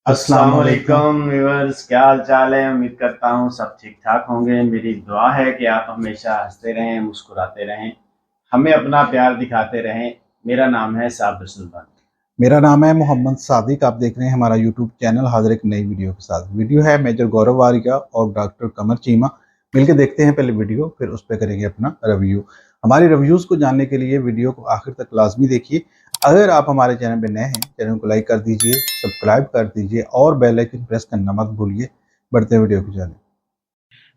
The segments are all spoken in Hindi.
अस्सलाम अस्सलाम वालेकुम। वालेकुम व्यूअर्स, क्या हाल चाल है। उम्मीद करता हूँ सब ठीक ठाक होंगे। मेरी दुआ है कि आप हमेशा हंसते रहें, मुस्कुराते रहें, हमें अपना प्यार दिखाते रहें। मेरा नाम है साबिर सुल्तान। मेरा नाम है मोहम्मद सादिक। आप देख रहे हैं हमारा यूट्यूब चैनल हाजिर एक नई वीडियो के साथ। वीडियो है मेजर गौरव वारिका और डॉक्टर कमर चीमा। मिलके देखते हैं पहले वीडियो, फिर उस पर करेंगे अपना रिव्यू। हमारी रिव्यूज़ को जानने के लिए वीडियो को आखिर तक लाजमी देखिए। अगर आप हमारे चैनल पर नए हैं, चैनल को लाइक कर दीजिए, सब्सक्राइब कर दीजिए और बेल आइकन प्रेस करना मत भूलिए। बढ़ते हैं वीडियो को जाने।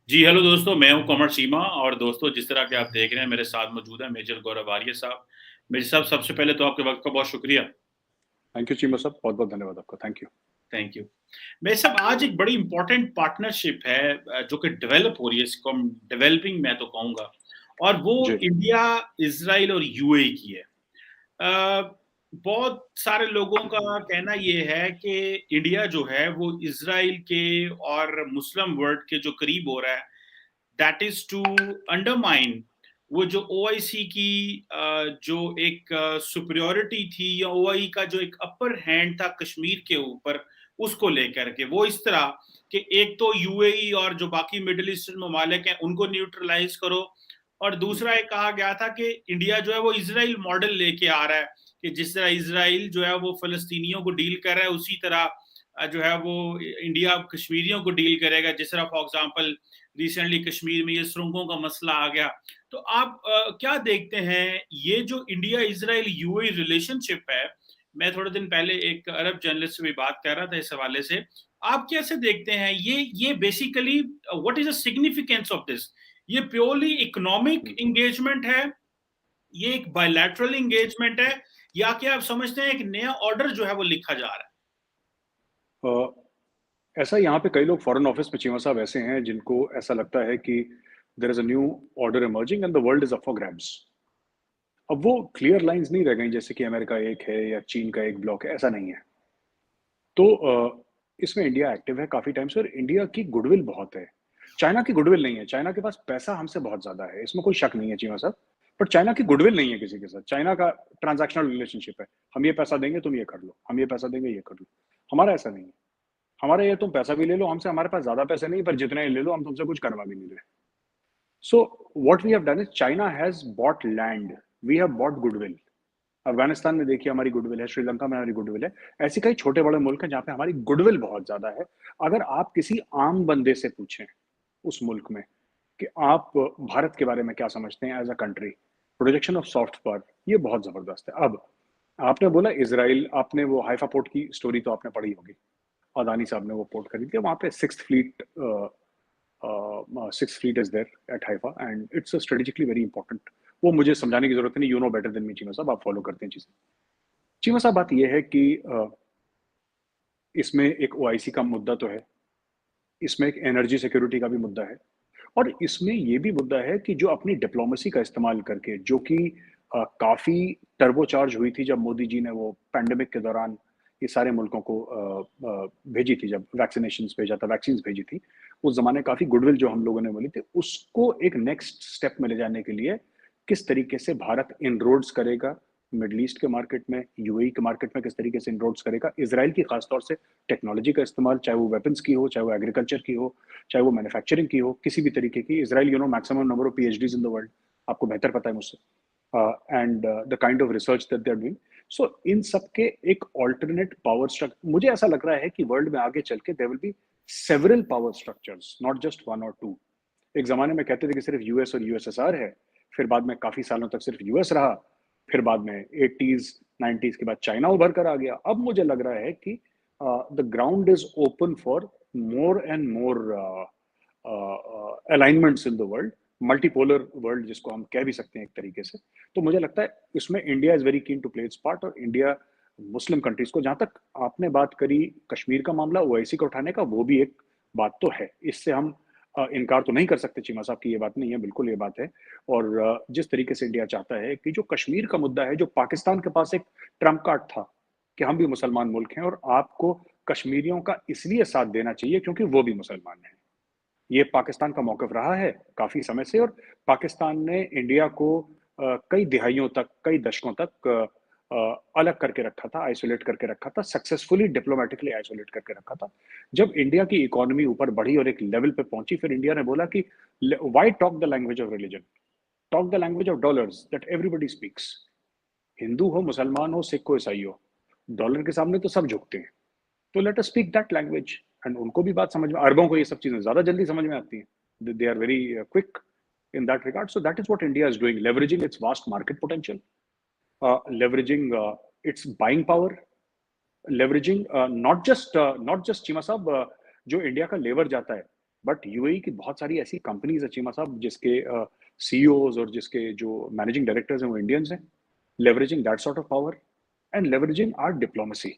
जी, हेलो दोस्तों, मैं हूँ कमर सीमा और दोस्तों जिस तरह के आप देख रहे हैं मेरे साथ मौजूद है मेजर गौरव आर्य साहब। मेजर साहब, सबसे पहले तो आपके वक़्त का बहुत शुक्रिया। थैंक यू चीमा साहब, बहुत बहुत धन्यवाद आपका। Thank you. Thank you. Major साहब, आज एक बड़ी इम्पोर्टेंट पार्टनरशिप है जो कि डेवलप हो रही है, इसको हम डेवलपिंग मैं तो कहूँगा, और वो जी। इंडिया, इज़राइल और यूएई की है। बहुत सारे लोगों का कहना ये है कि इंडिया जो है वो इज़राइल के और मुस्लिम वर्ल्ड के जो करीब हो रहा है, दैट इज टू अंडरमाइन वो जो ओआईसी की जो एक सुपरियोरिटी थी, या ओआई का जो एक अपर हैंड था कश्मीर के ऊपर, उसको लेकर के वो इस तरह कि एक तो यूएई और जो बाकी मिडिल ईस्टर्न ममालिक हैं उनको न्यूट्रलाइज करो, और दूसरा एक कहा गया था कि इंडिया जो है वो इसराइल मॉडल लेके आ रहा है कि जिस तरह इसराइल जो है वो फलस्तीनियों को डील कर रहा है, उसी तरह जो है वो इंडिया कश्मीरियों को डील करेगा। जिस तरह फॉर एग्जांपल रिसेंटली कश्मीर में ये सुरंगों का मसला आ गया। तो आप क्या देखते हैं ये जो इंडिया इजराइल यूएई रिलेशनशिप है? मैं थोड़े दिन पहले एक अरब जर्नलिस्ट से भी बात कर रहा था इस हवाले से। आप कैसे देखते हैं ये basically what is the significance of this? ये प्योरली इकोनॉमिक एंगेजमेंट है, ये एक बायलैटरल एंगेजमेंट है, या क्या आप समझते हैं एक नया ऑर्डर जो है वो लिखा जा रहा है? ऐसा यहाँ पे कई लोग फॉरेन ऑफिस में चीमा साहब ऐसे हैं जिनको ऐसा लगता है कि there is a new order emerging and the world is up for grabs. अब वो क्लियर लाइंस नहीं रह गई जैसे कि अमेरिका एक है या चीन का एक ब्लॉक है, ऐसा नहीं है। तो इसमें इंडिया एक्टिव है काफी टाइम से और इंडिया की गुडविल बहुत है। चाइना की गुडविल नहीं है। चाइना के पास पैसा हमसे बहुत ज्यादा है, इसमें कोई शक नहीं है चीमा साहब। बट चाइना की गुडविल नहीं है किसी के साथ। चाइना का ट्रांजैक्शनल रिलेशनशिप है। हम ये पैसा देंगे, तुम ये कर लो, हम ये पैसा देंगे, ये कर लो। हमारा ऐसा नहीं है। हमारा ये, तुम पैसा भी ले लो हमसे, हमारे पास ज्यादा पैसे नहीं, पर जितने ले लो हम तुमसे कुछ करवा भी नहीं रहे। So what we have done is China has bought land, we have bought goodwill. Afghanistan में देखिए हमारी गुडविल है, श्रीलंका में हमारी गुडविल है। ऐसे कई छोटे बड़े मुल्क हैं जहां पे हमारी गुडविल बहुत ज्यादा है। अगर आप किसी आम बंदे से पूछें उस मुल्क में कि आप भारत के बारे में क्या समझते हैं as a country, projection of soft power, ये बहुत जबरदस्त है। अब आपने बोला इसराइल, आपने वो हाइफा पोर्ट की स्टोरी तो आपने पढ़ी होगी। अदानी साहब ने वो पोर्ट खरीदी है, वहाँ पे six fleet is there at Haifa and it's strategically very important. वो मुझे समझाने की जरूरत नहीं, you know better than me Cheema साहब, आप फॉलो करते हैं चीजें। चीमा साहब, बात यह है कि इसमें एक ओआईसी का मुद्दा तो है, इसमें एक एनर्जी सिक्योरिटी का भी मुद्दा है, और इसमें यह भी मुद्दा है कि जो अपनी डिप्लोमेसी का इस्तेमाल करके, जो कि काफी टर्बोचार्ज हुई थी जब मोदी जी ने वो पैंडेमिक के दौरान ये सारे मुल्कों को भेजी थी, जब वैक्सीनेशन भेजा था, वैक्सीन भेजी थी, उस जमाने काफी गुडविल जो हम लोगों ने बोली थी, उसको एक नेक्स्ट स्टेप में ले जाने के लिए किस तरीके से भारत इनरोड्स करेगा मिडल ईस्ट के मार्केट में, यूएई के मार्केट में किस तरीके से इनरोड्स करेगा, इसराइल की खासतौर से टेक्नोलॉजी का इस्तेमाल, चाहे वो वेपन्स की हो, चाहे वो एग्रीकल्चर की हो, चाहे वो मैन्युफैक्चरिंग की हो, किसी भी तरीके की। Israel, you know, maximum number of PhDs in the world, आपको बेहतर पता है मुझसे, and the kind of research that they are doing. So इन सब के एक ऑल्टरनेट पावर स्ट्रक्चर, मुझे ऐसा लग रहा है कि वर्ल्ड में आगे चल के there will be several power structures, not just one और टू। एक जमाने में कहते थे कि सिर्फ यूएस और यूएसएसआर है, फिर बाद में काफी सालों तक सिर्फ यूएस रहा, फिर बाद में 80s 90s के बाद चाइना उभर कर आ गया। अब मुझे लग रहा है कि the ground is open for more and more alignments in the world, multipolar world जिसको हम कह भी सकते हैं एक तरीके से। तो मुझे लगता है इसमें India is very keen to play its part, और इंडिया मुस्लिम कंट्रीज को, जहां तक आपने बात करी कश्मीर का मामला ओआईसी को उठाने का, वो भी एक बात तो है, इससे हम इनकार तो नहीं कर सकते चीमा साहब की, ये बात नहीं है, बिल्कुल ये बात है। और जिस तरीके से इंडिया चाहता है कि जो कश्मीर का मुद्दा है, जो पाकिस्तान के पास एक ट्रम्प कार्ड था कि हम भी मुसलमान मुल्क हैं और आपको कश्मीरियों का इसलिए साथ देना चाहिए क्योंकि वो भी मुसलमान हैं, ये पाकिस्तान का मौकफ रहा है काफी समय से। और पाकिस्तान ने इंडिया को कई दिहाइयों तक, कई दशकों तक अलग करके रखा था, आइसोलेट करके रखा था, सक्सेसफुली डिप्लोमेटिकली आइसोलेट करके रखा था। जब इंडिया की इकोनॉमी ऊपर बढ़ी और एक लेवल पे पहुंची, फिर इंडिया ने बोला कि why talk the language of religion, talk the language of dollars that everybody speaks. Hindu हो, मुसलमान हो, सिख हो, ईसाई हो, डॉलर के सामने तो सब झुकते हैं, तो let us speak that language. And उनको भी बात समझ में, अरबों को ये सब चीजें ज्यादा जल्दी समझ में आती हैं, they are very quick in that regard. So that is what India is doing, leveraging its vast market potential, leveraging its buying power, leveraging not just Cheema साहब जो इंडिया का लेबर जाता है, बट यूएई की बहुत सारी ऐसी कंपनीज है चीमा साहब जिसके सीईओज और जिसके जो मैनेजिंग डायरेक्टर्स हैं वो इंडियंस हैं, leveraging that sort of power and leveraging our diplomacy.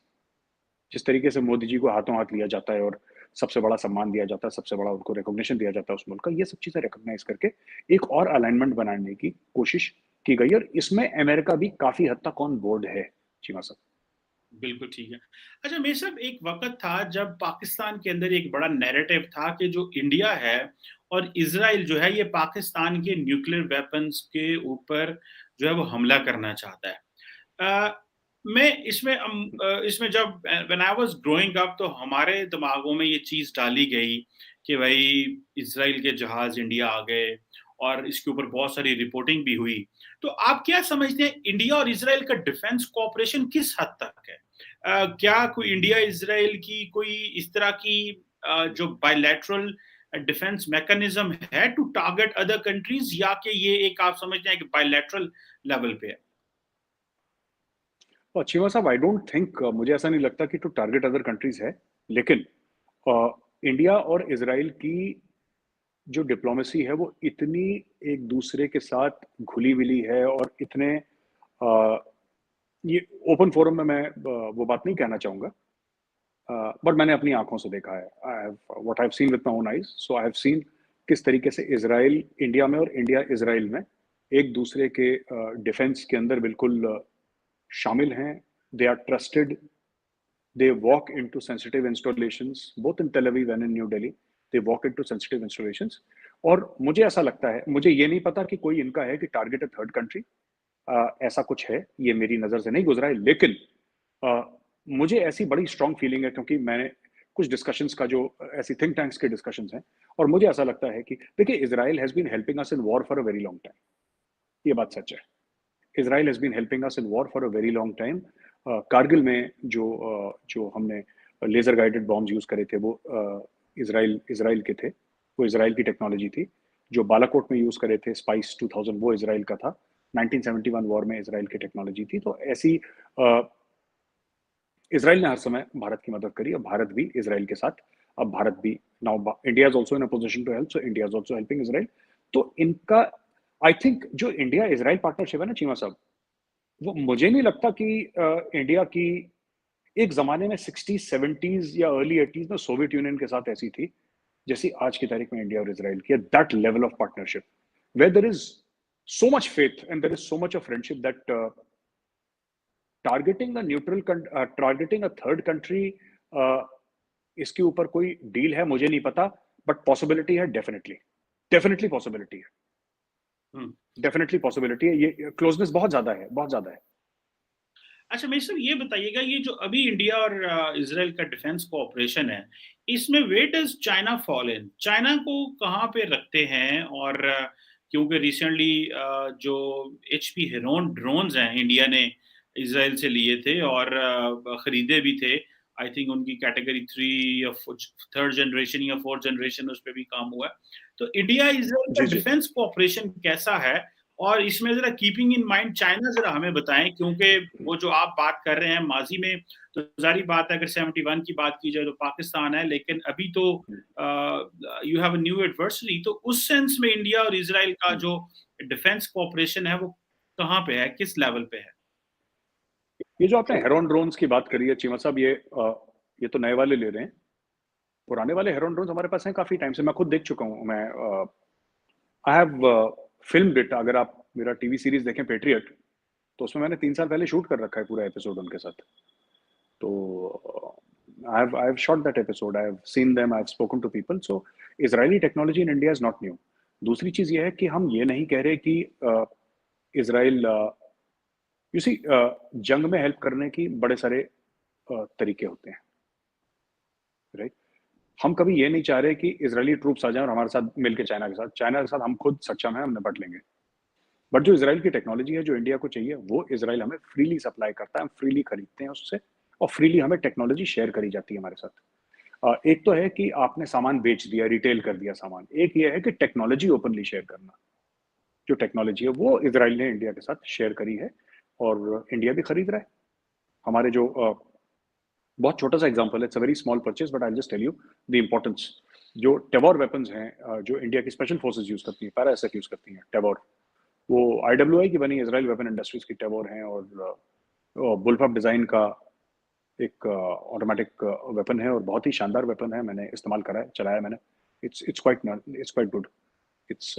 जिस तरीके से मोदी जी को हाथों हाथ लिया जाता है और सबसे बड़ा सम्मान दिया जाता है, सबसे बड़ा उनको रिकॉग्निशन दिया जाता है उस मुल्क का, ये सब चीजें रिकॉग्नाइज करके एक और अलाइनमेंट बनाने की कोशिश की गई, और इसमें अमेरिका भी काफी हद तक ऑन बोर्ड है चीमा साहब। बिल्कुल ठीक है। अच्छा मेरे साहब, एक वक्त था जब पाकिस्तान के अंदर एक बड़ा नैरेटिव था कि जो इंडिया है और इजराइल जो है ये पाकिस्तान के न्यूक्लियर वेपन्स के ऊपर जो है वो हमला करना चाहता है। मैं इसमें जब when I was growing up तो हमारे दिमागों में ये चीज डाली गई कि भाई इजराइल के जहाज इंडिया आ गए और इसके ऊपर बहुत सारी रिपोर्टिंग भी हुई। तो आप क्या समझते हैं इंडिया और इजराइल का डिफेंस कोऑपरेशन किस हद तक है? क्या कोई इंडिया इजराइल की कोई इस तरह की जो बायलैटरल डिफेंस मैकेनिज्म है टू टारगेट अदर कंट्रीज, या कि ये एक आप समझते हैं कि बायलैटरल लेवल पे है? चीमा साहब, आई डोंट थिंक, मुझे ऐसा नहीं लगता कि टू टारगेट अदर कंट्रीज है, लेकिन इंडिया और इजराइल की जो डिप्लोमेसी है वो इतनी एक दूसरे के साथ घुली मिली है, और इतने ये ओपन फोरम में मैं वो बात नहीं कहना चाहूंगा, बट मैंने अपनी आंखों से देखा है, what I have seen with my own eyes. So I have scene किस तरीके से इजराइल इंडिया में और इंडिया इजराइल में एक दूसरे के डिफेंस के अंदर बिल्कुल शामिल हैं। They are trusted, they walk into sensitive installations both in Tel Aviv and in New Delhi. They walk into sensitive installations, और मुझे ऐसा लगता है, मुझे ये नहीं पता कि कोई इनका है कि टारगेट अ थर्ड कंट्री, ऐसा कुछ है, ये मेरी नजर से नहीं गुजरा है, लेकिन मुझे ऐसी बड़ी स्ट्रांग फीलिंग है, क्योंकि मैंने कुछ डिस्कशंस का जो ऐसी थिंक टैंक्स के डिस्कशंस हैं, और मुझे ऐसा लगता है कि देखिए, Israel has been helping us in war for a very long time, ये बात सच है। Israel has been helping us in war for a very long time. Kargil में जो हमने लेजर गाइडेड बॉम्ब्स यूज करे थे वो इजराइल के थे, वो इजराइल की टेक्नोलॉजी थी। जो बालाकोट में यूज करे थे स्पाइस 2000, वो इजराइल का था। 1971 वॉर में इजराइल की टेक्नोलॉजी थी। तो ऐसी इजराइल ने हर समय भारत की मदद करी, और भारत भी इजराइल के साथ, अब भारत भी now India is also in a position to help, so India is also helping Israel. तो इनका आई थिंक जो इंडिया इजराइल पार्टनरशिप है ना चीमा साहब, वो मुझे नहीं लगता कि इंडिया की एक जमाने में 60s 70s या अर्ली 80s में सोवियत यूनियन के साथ ऐसी थी जैसी आज की तारीख में इंडिया और इजराइल की है। That level of partnership where there is so much faith and there is so much of friendship that targeting a third country, इसके ऊपर कोई डील है मुझे नहीं पता, बट पॉसिबिलिटी है, डेफिनेटली पॉसिबिलिटी है, डेफिनेटली पॉसिबिलिटी है। ये क्लोजनेस बहुत ज्यादा है, बहुत ज्यादा है। अच्छा मेरे साहब ये बताइएगा, ये जो अभी इंडिया और इजराइल का डिफेंस कोऑपरेशन है, इसमें where does China fall in? China को कहाँ पे रखते हैं? और क्योंकि रिसेंटली जो HP हेरोन ड्रोन्स हैं इंडिया ने इजराइल से लिए थे और खरीदे भी थे, आई थिंक उनकी कैटेगरी 3 या 3rd जनरेशन या 4th जनरेशन उस पर भी काम हुआ है। तो इंडिया इजराइल का डिफेंस कोऑपरेशन कैसा है? और इसमें जरा कीपिंग इन माइंड चाइना जरा हमें बताएं, क्योंकि वो जो आप बात कर रहे हैं माजी में, तो जारी बात है अगर 71 की बात की जाए तो पाकिस्तान है, लेकिन अभी तो you have a new adversary. तो उस सेंस में इंडिया और इजराइल का जो डिफेंस कोऑपरेशन है वो कहाँ पे है, किस लेवल पे है? ये जो आपने हेरोन ड्रोन्स की बात करी है चीमा साहब, ये तो नए वाले ले रहे हैं। पुराने वाले हेरोन ड्रोन्स हमारे पास हैं काफी टाइम से, मैं खुद देख चुका हूँ। मैं आई हैव फिल्म्ड इट। अगर आप मेरा टीवी सीरीज देखें पेट्रियट, तो उसमें मैंने 3 साल पहले शूट कर रखा है पूरा एपिसोड उनके साथ। तो I have shot that episode, I have seen them, I have spoken to people. So Israeli technology in India is not new. दूसरी चीज ये है कि हम ये नहीं कह रहे कि इजराइल यू सी, जंग में हेल्प करने की बड़े सारे तरीके होते हैं, राइट? हम कभी ये नहीं चाह रहे कि इजरायली ट्रूप्स आ जाएं और हमारे साथ मिलकर चाइना के साथ हम खुद सक्षम हैं, हम निपट लेंगे। बट जो इसराइल की टेक्नोलॉजी है जो इंडिया को चाहिए, वो इसराइल हमें फ्रीली सप्लाई करता है, हम फ्रीली खरीदते हैं उससे, और फ्रीली हमें टेक्नोलॉजी शेयर करी जाती है हमारे साथ। एक तो है कि आपने सामान बेच दिया, रिटेल कर दिया सामान, एक ये है कि टेक्नोलॉजी ओपनली शेयर करना। जो टेक्नोलॉजी है वो इसराइल ने इंडिया के साथ शेयर करी है और इंडिया भी खरीद रहा है। हमारे जो बहुत छोटा सा एग्जांपल है, it's a very small purchase but I will just tell you the importance. जो टेबोर वेपन्स हैं जो इंडिया की स्पेशल फोर्सेस यूज करती हैं, पैरा एसएफ यूज करती हैं, टेबोर, वो आईडब्ल्यूआई की बनी इजराइल वेपन इंडस्ट्रीज की टेबोर हैं, और बुलफअप डिजाइन का एक ऑटोमेटिक वेपन है, और बहुत ही शानदार वेपन है, मैंने इस्तेमाल करा है, चलाया मैंने। It's quite good, it's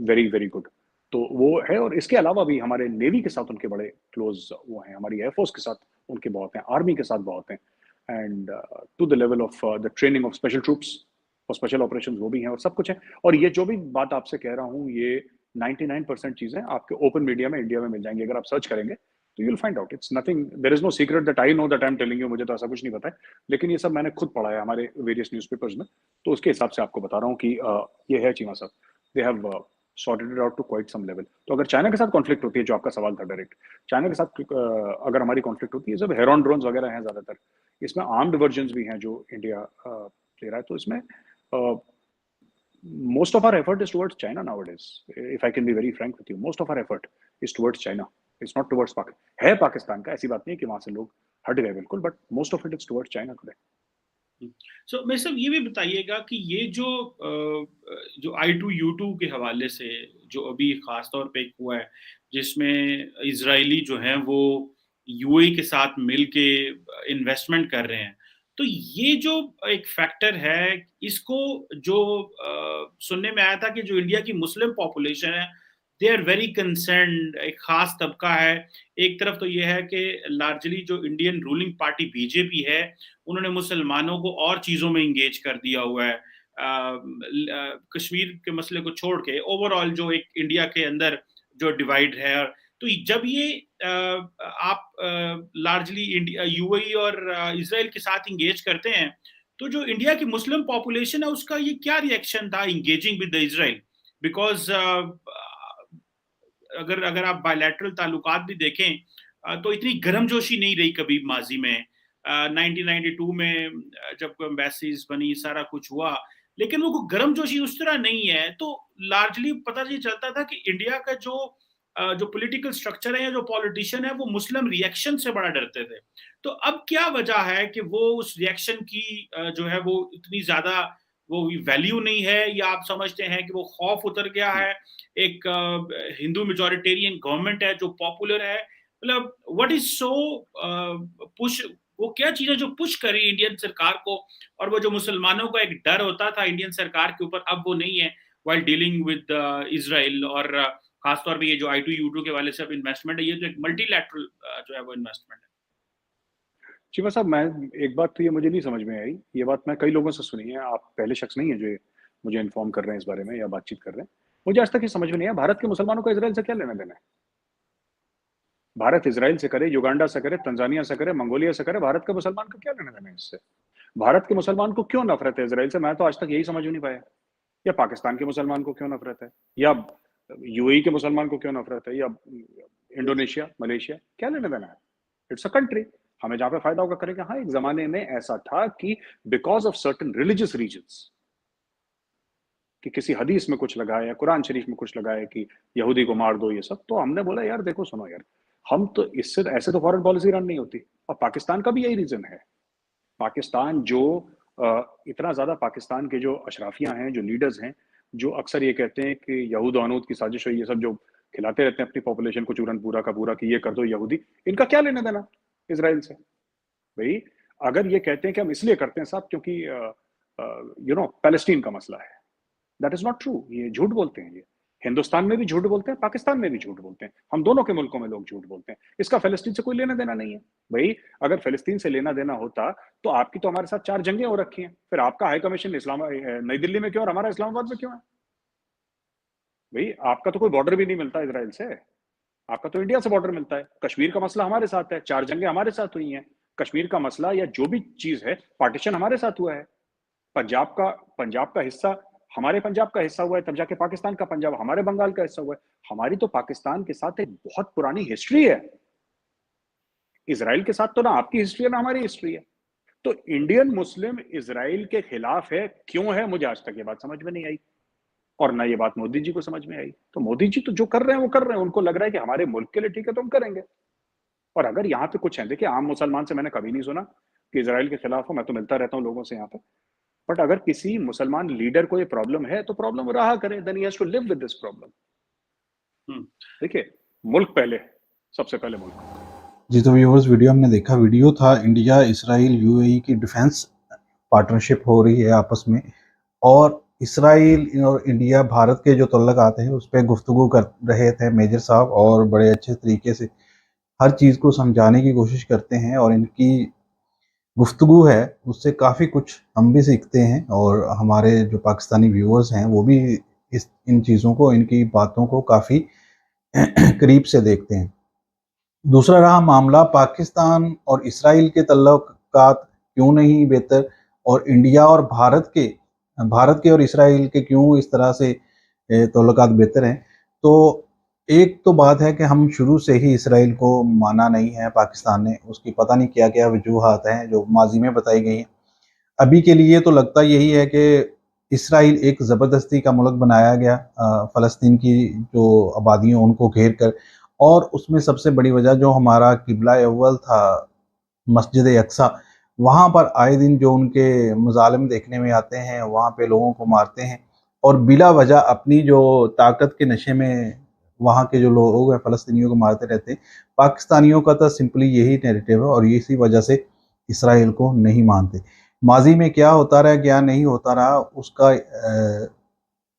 very very good. तो वो है, और इसके अलावा भी हमारे नेवी के साथ उनके बड़े क्लोज वो हैं, हमारी एयरफोर्स के साथ उनके बहुत हैं, आर्मी के साथ बहुत हैं, and to the level of the training of special troops और स्पेशल ऑपरेशन वो भी हैं, और सब कुछ है। और ये जो भी बात आपसे कह रहा हूँ, ये 99% चीजें आपके ओपन मीडिया में इंडिया में मिल जाएंगी। अगर आप सर्च करेंगे तो you will find out, it's nothing, there is no secret that I know that I am telling you, मुझे तो ऐसा कुछ नहीं पता है, लेकिन ये सब मैंने खुद पढ़ा है हमारे वेरियस न्यूज़पेपर्स में, तो उसके हिसाब से आपको बता रहा हूँ कि ये है चीमा साहब, they have sorted it out to quite some level. तो अगर चाइना के साथ कॉन्फ्लिक्ट होती है, जो आपका सवाल था डायरेक्ट, चाइना के साथ अगर हमारी कॉन्फ्लिक्ट होती है, सब हेरॉन ड्रोन्स वगैरह हैं ज्यादातर, इसमें आर्म्ड वर्जन्स भी हैं जो इंडिया ले रहा है, तो इसमें most of our effort is towards China nowadays. If I can be very frank with you, most of our effort is towards China. It's not towards Pakistan. है पाकिस्तान का, ऐसी बात नहीं है कि वहां से लोग हट गए बिल्कुल, but most of it is towards China today. सो मैं सब ये भी बताइएगा कि ये जो I2U2 के हवाले से जो अभी खास तौर पे हुआ है, जिसमें इजरायली जो हैं वो यूएई के साथ मिलके इन्वेस्टमेंट कर रहे हैं, तो ये जो एक फैक्टर है, इसको जो सुनने में आया था कि जो इंडिया की मुस्लिम पॉपुलेशन है, दे आर वेरी कंसर्न्ड, एक खास तबका है। एक तरफ तो ये है कि लार्जली जो इंडियन रूलिंग पार्टी बीजेपी है, उन्होंने मुसलमानों को और चीजों में इंगेज कर दिया हुआ है, कश्मीर के मसले को छोड़ के ओवरऑल जो एक इंडिया के अंदर जो डिवाइड है। तो जब ये आप लार्जली इंडिया यूएई और इसराइल के साथ इंगेज करते हैं, तो जो इंडिया की मुस्लिम पॉपुलेशन है उसका ये क्या रिएक्शन था engaging with the Israel? Because अगर आप बायलैटरल ताल्लुकात भी देखें तो इतनी गर्मजोशी नहीं रही कभी माजी में। 1992 में जब एम्बेसीज बनी, सारा कुछ हुआ, लेकिन वो गर्मजोशी उस तरह नहीं है। तो लार्जली पता ये चलता था कि इंडिया का जो पॉलिटिकल स्ट्रक्चर है या जो पॉलिटिशियन है, वो मुस्लिम रिएक्शन से बड़ा डरते थे। तो अब क्या वजह है कि वो उस रिएक्शन की जो है वो इतनी ज्यादा वो वैल्यू नहीं है, या आप समझते हैं कि वो खौफ उतर गया है? एक हिंदू मेजॉरिटेरियन गवर्नमेंट है जो पॉपुलर है, मतलब व्हाट इज सो पुश, वो क्या चीजें जो पुश करी इंडियन सरकार को, और वो जो मुसलमानों का एक डर होता था इंडियन सरकार के ऊपर, अब वो नहीं है व्हाइल डीलिंग विद इजराइल। और खासतौर पे ये जो I2U2 के वाले से अब इन्वेस्टमेंट है, ये तो एक मल्टीलैटरल जो है वो इन्वेस्टमेंट है। चीमा साहब, मैं एक बात तो ये मुझे नहीं समझ में आई, ये बात मैं कई लोगों से सुनी है, आप पहले शख्स नहीं है जो मुझे इन्फॉर्म कर रहे हैं इस बारे में या बातचीत कर रहे हैं। मुझे आज तक ये समझ में नहीं आया, भारत के मुसलमानों का इसराइल से क्या लेना देना है? भारत इसराइल से करे, युगांडा से करे, तंजानिया से करे, मंगोलिया से करे, भारत के मुसलमान का क्या लेना देना है इससे? भारत के मुसलमान को क्यों नफरत है इसराइल से? मैं तो आज तक यही समझ नहीं पाया। या पाकिस्तान के मुसलमान को क्यों नफरत है, या यूएई के मुसलमान को क्यों नफरत है, या इंडोनेशिया, मलेशिया, क्या लेना देना है? इट्स अ कंट्री, हमें जहां पे फायदा होगा करेंगे। हाँ, एक जमाने में ऐसा था कि because of certain religious reasons, कि किसी हदीस में कुछ लगाया या कुरान शरीफ में कुछ लगाया कि यहूदी को मार दो, ये सब, तो हमने बोला यार देखो सुनो यार, हम तो इससे ऐसे तो फॉरेन पॉलिसी रन नहीं होती। और पाकिस्तान का भी यही रीजन है। पाकिस्तान जो इतना ज्यादा, पाकिस्तान के जो अशराफिया हैं, जो लीडर्स हैं, जो अक्सर ये कहते हैं कि यहूद अनूद की साजिश है, ये सब जो खिलाते रहते हैं अपनी पॉपुलेशन को चूरन पूरा का पूरा कि ये कर दो यहूदी, इनका क्या लेना देना इसराइल से? भाई अगर ये कहते हैं कि हम इसलिए करते हैं साहब क्योंकि पैलेस्टीन का मसला है, दैट इज नॉट ट्रू, ये झूठ बोलते हैं। ये हिंदुस्तान में भी झूठ बोलते हैं, पाकिस्तान में भी झूठ बोलते हैं, हम दोनों के मुल्कों में लोग झूठ बोलते हैं। इसका फिलिस्तीन से कोई लेना देना नहीं है। भाई अगर फिलिस्तीन से लेना देना होता तो आपकी तो हमारे साथ 4 जंगें हो रखी हैं, फिर आपका हाई कमीशन नई दिल्ली में क्यों और हमारा इस्लामाबाद में क्यों है? भाई आपका तो कोई बॉर्डर भी नहीं मिलता इसराइल से, आपका तो इंडिया से बॉर्डर मिलता है, कश्मीर का मसला हमारे साथ है, 4 जंगें हमारे साथ हुई हैं, कश्मीर का मसला या जो भी चीज़ है, पार्टीशन हमारे साथ हुआ है। पंजाब का हिस्सा हमारे पंजाब का हिस्सा हुआ है, तब जाके पाकिस्तान का पंजाब हमारे बंगाल का हिस्सा हुआ है। हमारी तो पाकिस्तान के साथ एक बहुत पुरानी हिस्ट्री है। इज़राइल के साथ तो ना आपकी हिस्ट्री है, ना हमारी हिस्ट्री है। तो इंडियन मुस्लिम इज़राइल के खिलाफ है, क्यों है? मुझे आज तक ये बात समझ में नहीं आई और ना ये बात मोदी जी को समझ में आई। तो मोदी जी तो जो कर रहे हैं, वो कर रहे हैं। उनको लग रहा है कि हमारे मुल्क के लिए ठीक है, तो हम करेंगे। और अगर यहाँ पे कुछ है, देखिए, आम मुसलमान से मैंने कभी नहीं सुना कि इज़राइल के खिलाफ हो। मैं तो मिलता रहता हूँ लोगों से यहाँ पे। बट अगर किसी मुसलमान लीडर को ये प्रॉब्लम है, तो प्रॉब्लम वो रहा करे, then he has to live with this problem. देखिए, मुल्क पहले, सबसे पहले मुल्क। जी, तो व्यूअर्स, वीडियो हमने देखा, वीडियो था इंडिया इसराइल यूएई की डिफेंस पार्टनरशिप हो रही है आपस में, और इसराइल और इंडिया भारत के जो तल्लुकात हैं उस पर गुफ्तगू कर रहे थे मेजर साहब, और बड़े अच्छे तरीके से हर चीज़ को समझाने की कोशिश करते हैं, और इनकी गुफ्तगू है उससे काफ़ी कुछ हम भी सीखते हैं, और हमारे जो पाकिस्तानी व्यूअर्स हैं वो भी इन चीज़ों को, इनकी बातों को काफ़ी करीब से देखते हैं। दूसरा रहा मामला पाकिस्तान और इसराइल के तल्लुकात क्यों नहीं बेहतर, और इंडिया और भारत के और इसराइल के क्यों इस तरह से तल्लुकात बेहतर हैं। तो एक तो बात है कि हम शुरू से ही इसराइल को माना नहीं है पाकिस्तान ने, उसकी पता नहीं क्या क्या वजूहात हैं जो माजी में बताई गई हैं। अभी के लिए तो लगता यही है कि इसराइल एक ज़बरदस्ती का मुल्क बनाया गया, फ़लस्तीन की जो आबादी है उनको घेर कर, और उसमें सबसे बड़ी वजह जो हमारा किबला अव्वल था मस्जिद अक्सा, वहाँ पर आए दिन जो उनके मज़ालिम देखने में आते हैं, वहाँ पे लोगों को मारते हैं, और बिला वजह अपनी जो ताकत के नशे में वहाँ के जो लोग हैं फ़लस्तीनियों को मारते रहते हैं। पाकिस्तानियों का तो सिंपली यही नैरेटिव है, और इसी वजह से इसराइल को नहीं मानते। माजी में क्या होता रहा, क्या नहीं होता रहा, उसका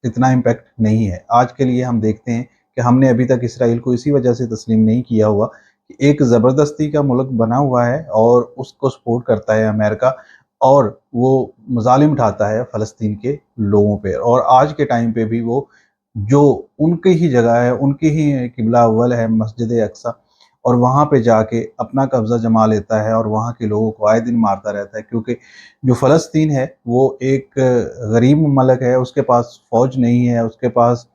इतना इम्पैक्ट नहीं है। आज के लिए हम देखते हैं कि हमने अभी तक इसराइल को इसी वजह से तस्लीम नहीं किया हुआ कि एक ज़बरदस्ती का मुल्क बना हुआ है और उसको सपोर्ट करता है अमेरिका, और वो मज़ालिम उठाता है फ़लस्तीन के लोगों पे, और आज के टाइम पे भी वो जो उनकी ही जगह है, उनकी ही किबला अव्वल है मस्जिद अक्सा, और वहाँ पे जाके अपना कब्ज़ा जमा लेता है और वहाँ के लोगों को आए दिन मारता रहता है, क्योंकि जो फ़लस्तीन है वो एक गरीब मुल्क है, उसके पास फ़ौज नहीं है, उसके पास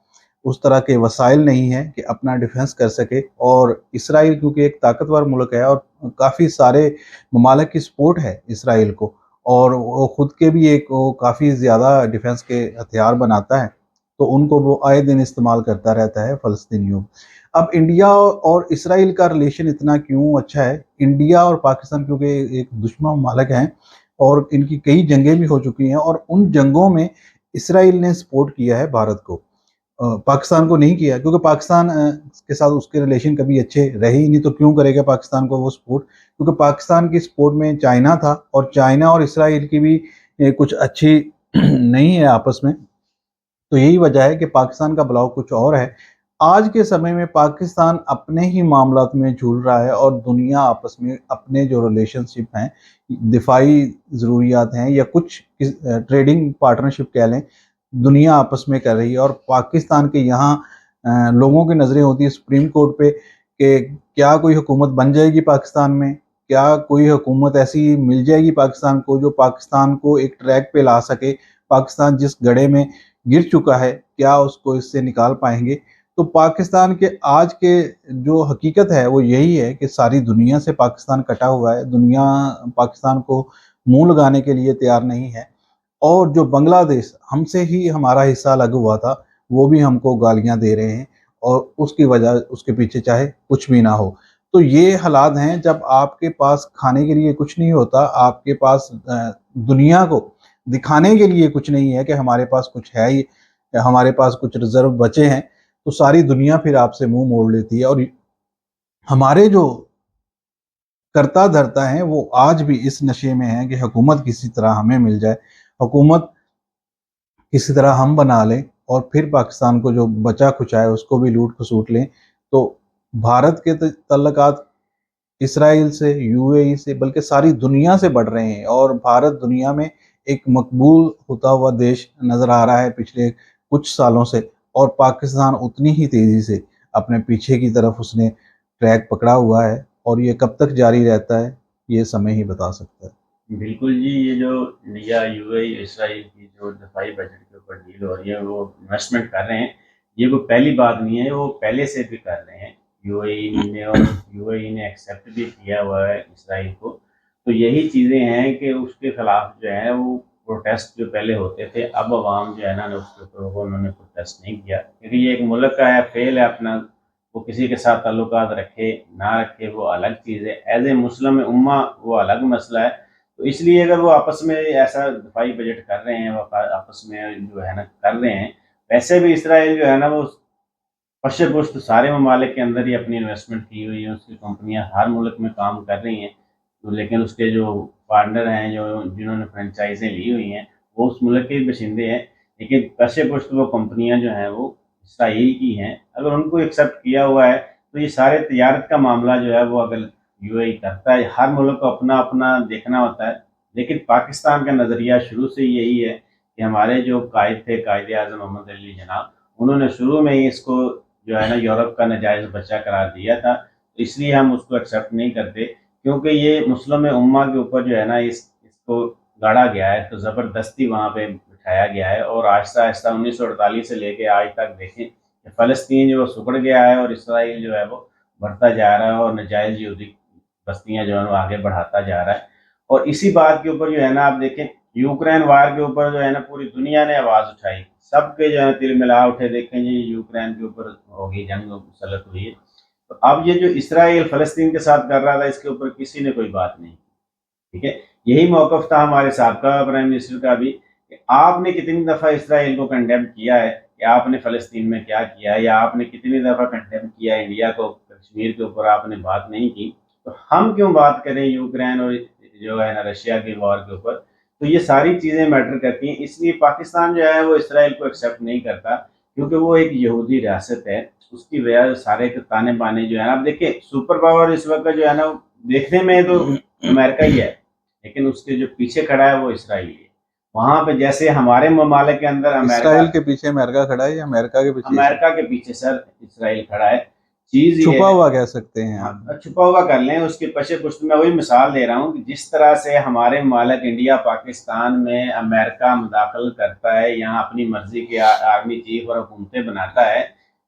उस तरह के वसाइल नहीं हैं कि अपना डिफेंस कर सके। और इसराइल क्योंकि एक ताकतवर मुल्क है और काफ़ी सारे ममालिक की सपोर्ट है इसराइल को, और वो ख़ुद के भी एक वो काफ़ी ज़्यादा डिफेंस के हथियार बनाता है, तो उनको वो आए दिन इस्तेमाल करता रहता है फ़लस्तीनियों। अब इंडिया और इसराइल का रिलेशन इतना क्यों अच्छा है? इंडिया और पाकिस्तान क्योंकि एक दुश्मन ममालिक हैं, और इनकी कई जंगें भी हो चुकी हैं, और उन जंगों में इसराइल ने सपोर्ट किया है भारत को, पाकिस्तान को नहीं किया, क्योंकि पाकिस्तान के साथ उसके रिलेशन कभी अच्छे रहे ही नहीं, तो क्यों करेगा पाकिस्तान को वो सपोर्ट? क्योंकि पाकिस्तान की सपोर्ट में चाइना था, और चाइना और इसराइल की भी कुछ अच्छी नहीं है आपस में। तो यही वजह है कि पाकिस्तान का बुलाव कुछ और है। आज के समय में पाकिस्तान अपने ही मामलात में झूल रहा है, और दुनिया आपस में अपने जो रिलेशनशिप हैं, दिफाई ज़रूरियात हैं या कुछ ट्रेडिंग पार्टनरशिप कह लें, दुनिया आपस में कर रही है। और पाकिस्तान के यहाँ लोगों की नज़रें होती है सुप्रीम कोर्ट पे कि क्या कोई हुकूमत बन जाएगी पाकिस्तान में, क्या कोई हुकूमत ऐसी मिल जाएगी पाकिस्तान को जो पाकिस्तान को एक ट्रैक पे ला सके, पाकिस्तान जिस गड्ढे में गिर चुका है क्या उसको इससे निकाल पाएंगे? तो पाकिस्तान के आज के जो हकीकत है वो यही है कि सारी दुनिया से पाकिस्तान कटा हुआ है, दुनिया पाकिस्तान को मुंह लगाने के लिए तैयार नहीं है, और जो बांग्लादेश हमसे ही हमारा हिस्सा अलग हुआ था वो भी हमको गालियां दे रहे हैं, और उसकी वजह उसके पीछे चाहे कुछ भी ना हो। तो ये हालात हैं जब आपके पास खाने के लिए कुछ नहीं होता, आपके पास दुनिया को दिखाने के लिए कुछ नहीं है कि हमारे पास कुछ है ही, हमारे पास कुछ रिजर्व बचे हैं, तो सारी दुनिया फिर आपसे मुंह मोड़ लेती है। और हमारे जो करता धरता है वो आज भी इस नशे में है कि हुकूमत किसी तरह हमें मिल जाए, हुकूमत किसी तरह हम बना लें, और फिर पाकिस्तान को जो बचा खुचा है उसको भी लूट खसूट लें। तो भारत के तल्लुकात इसराइल से, यूएई से, बल्कि सारी दुनिया से बढ़ रहे हैं, और भारत दुनिया में एक मकबूल होता हुआ देश नज़र आ रहा है पिछले कुछ सालों से, और पाकिस्तान उतनी ही तेज़ी से अपने पीछे की तरफ उसने ट्रैक पकड़ा हुआ है, और ये कब तक जारी रहता है ये समय ही बता सकता है। बिल्कुल जी, ये जो इंडिया, यूएई, इसराइल की जो दफाई बजट के ऊपर डील हो रही है, वो इन्वेस्टमेंट कर रहे हैं, ये कोई पहली बात नहीं है, वो पहले से भी कर रहे हैं यूएई ने, और यूएई ने एक्सेप्ट भी किया हुआ है इसराइल को। तो यही चीज़ें हैं कि उसके खिलाफ जो है वो प्रोटेस्ट जो पहले होते थे, अब अवाम जो है ना उसके ऊपर वो उन्होंने प्रोटेस्ट नहीं किया, क्योंकि ये एक मुल्क का है, फेल है अपना, वो किसी के साथ ताल्लुकात रखे ना रखे वो अलग चीज़ है, एज ए मुस्लिम उम्मा वो अलग मसला है। तो इसलिए अगर वो आपस में ऐसा दफाई बजट कर रहे हैं, वो आपस में जो है ना कर रहे हैं, वैसे भी इसराइल जो है ना वो पश्चिम पुष्ट सारे ममालिक के अंदर ही अपनी इन्वेस्टमेंट की हुई है, उसकी कंपनियां हर मुल्क में काम कर रही हैं, तो लेकिन उसके जो पार्टनर हैं, जो जिन्होंने फ्रेंचाइजें ली हुई हैं, वो उस मुल्क के बशिंदे हैं, लेकिन पश्चिम पुष्ट वो कंपनियां जो हैं वो इसराइल की हैं। अगर उनको एक्सेप्ट किया हुआ है तो ये सारे तजारत का मामला जो है वो अगर यूएई करता है, हर मुल्क को अपना अपना देखना होता है, लेकिन पाकिस्तान का नज़रिया शुरू से यही है कि हमारे जो कायद थे, कायद आज़म मोहम्मद अली जनाब, उन्होंने शुरू में ही इसको जो है ना यूरोप का नाजायज़ बच्चा करार दिया था, तो इसलिए हम उसको एक्सेप्ट नहीं करते, क्योंकि ये मुस्लिम उम्मा के ऊपर जो है ना इसको गाड़ा गया है, तो ज़बरदस्ती वहाँ पे बिठाया गया है, और आहिस्ता आहिस्ता 1948 से लेके आज तक देखें कि फ़लस्तीन जो सिकुड़ गया है और इसराइल जो है वो बढ़ता जा रहा है, और नाजायज़ यहूदी बस्तियाँ जो है वो आगे बढ़ाता जा रहा है। और इसी बात के ऊपर जो है ना आप देखें, यूक्रेन वार के ऊपर जो है ना पूरी दुनिया ने आवाज़ उठाई, सबके जो है तिल मिला उठे, देखें जी यूक्रेन के ऊपर होगी जंग मुसल्लत हुई है। तो अब ये जो इसराइल फ़लस्तीन के साथ कर रहा था, इसके ऊपर किसी ने कोई बात नहीं, ठीक है। यही मौक़िफ़ था हमारे साबका प्राइम मिनिस्टर का भी, कि आपने कितनी दफ़ा इसराइल को कंडेम किया है कि आपने फ़लस्तीन में क्या किया है, या आपने कितनी दफ़ा कंडेम किया है इंडिया को, कश्मीर के ऊपर आपने बात नहीं की, तो हम क्यों बात करें यूक्रेन और जो है ना रशिया की वॉर के ऊपर। तो ये सारी चीज़ें मैटर करती हैं, इसलिए पाकिस्तान जो है वो इसराइल को एक्सेप्ट नहीं करता, क्योंकि वो एक यहूदी रियासत है, उसकी वजह से सारे के ताने बाने जो है ना, आप देखिए सुपर पावर इस वक्त जो है ना देखने में तो अमेरिका ही है, लेकिन उसके जो पीछे खड़ा है वो इसराइल है। वहाँ पे जैसे हमारे ममालिक के अंदर इसराइल के पीछे अमेरिका खड़ा है या अमेरिका के पीछे? अमेरिका के पीछे सर इसराइल खड़ा है। चीज छुपा हुआ कह सकते हैं आप। छुपा हुआ कर लें, उसके पीछे कुछ मैं वही मिसाल दे रहा हूँ कि जिस तरह से हमारे मालिक इंडिया पाकिस्तान में अमेरिका मुदाखल करता है, यहाँ अपनी मर्जी के आर्मी चीफ और हुकूमतें बनाता है,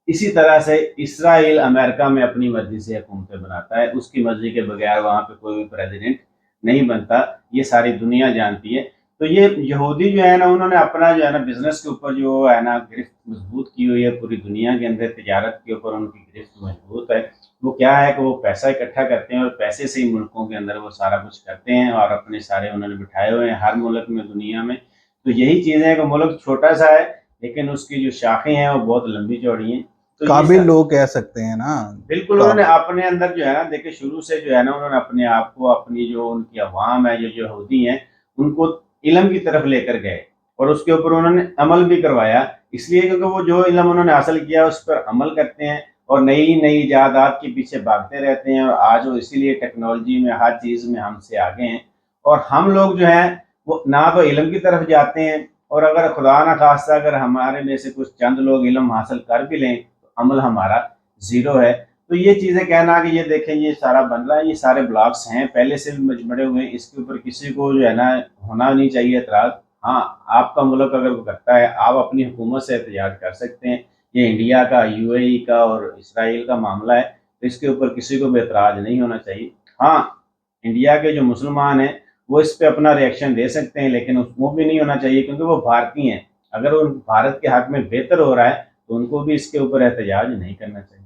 इसी तरह से इसराइल अमेरिका में अपनी मर्जी से हुकूमतें बनाता है, उसकी मर्जी के बगैर वहाँ पे कोई भी प्रेसिडेंट नहीं बनता, ये सारी दुनिया जानती है। तो ये यहूदी जो है ना उन्होंने अपना जो है ना बिजनेस के ऊपर जो है ना गिरफ्त मजबूत की हुई है, पूरी दुनिया के अंदर तजारत के ऊपर उनकी गिरफ्त मजबूत है। वो क्या है कि वो पैसा इकट्ठा करते हैं और पैसे से ही मुल्कों के अंदर वो सारा कुछ करते हैं, और अपने सारे उन्होंने बिठाए हुए हैं हर मुल्क में दुनिया में। तो यही चीज़ें हैं कि मुल्क छोटा सा है, लेकिन उसकी जो शाखें हैं वो बहुत लंबी चौड़ी हैं। तो काबिल लोग कह सकते हैं ना। बिल्कुल, उन्होंने अपने अंदर जो है ना देखिए शुरू से जो है ना उन्होंने अपने आप को, अपनी जो उनकी अवाम है, जो यहूदी हैं, उनको इल्म की तरफ लेकर गए, और उसके ऊपर उन्होंने अमल भी करवाया, इसलिए क्योंकि वो जो इल्म उन्होंने हासिल किया उस पर अमल करते हैं और नई नई इजादात के पीछे भागते रहते हैं, और आज वो इसीलिए टेक्नोलॉजी में हर चीज़ में हमसे आगे हैं। और हम लोग जो हैं वो ना तो इल्म की तरफ जाते हैं, और अगर खुदा ना खास्ता अगर हमारे में से कुछ चंद लोग इल्म हासिल कर भी लें तो अमल हमारा ज़ीरो है। तो ये चीज़ें कहना कि ये देखें ये सारा बन रहा है, ये सारे ब्लॉग्स हैं पहले से भी बड़े हुए हैं, इसके ऊपर किसी को जो है ना होना नहीं चाहिए एतराज़। हाँ, आपका मुल्क अगर वो करता है, आप अपनी हुकूमत से एहतजाज कर सकते हैं। ये इंडिया का, यूएई का और इसराइल का मामला है, तो इसके ऊपर किसी को भी एतराज़ नहीं होना चाहिए। हाँ, इंडिया के जो मुसलमान हैं वो इस पे अपना रिएक्शन दे सकते हैं, लेकिन वो भी नहीं होना चाहिए, क्योंकि वो भारतीय हैं। अगर वो भारत के हक में बेहतर हो रहा है तो उनको भी इसके ऊपर एहतजाज नहीं करना चाहिए।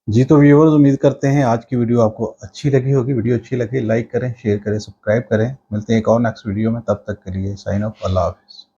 जी, तो व्यूअर्स उम्मीद करते हैं आज की वीडियो आपको अच्छी लगी होगी। वीडियो अच्छी लगे लाइक करें, शेयर करें, सब्सक्राइब करें। मिलते हैं एक और नेक्स्ट वीडियो में, तब तक के लिए साइन ऑफ, अल्लाह हाफ़िज़।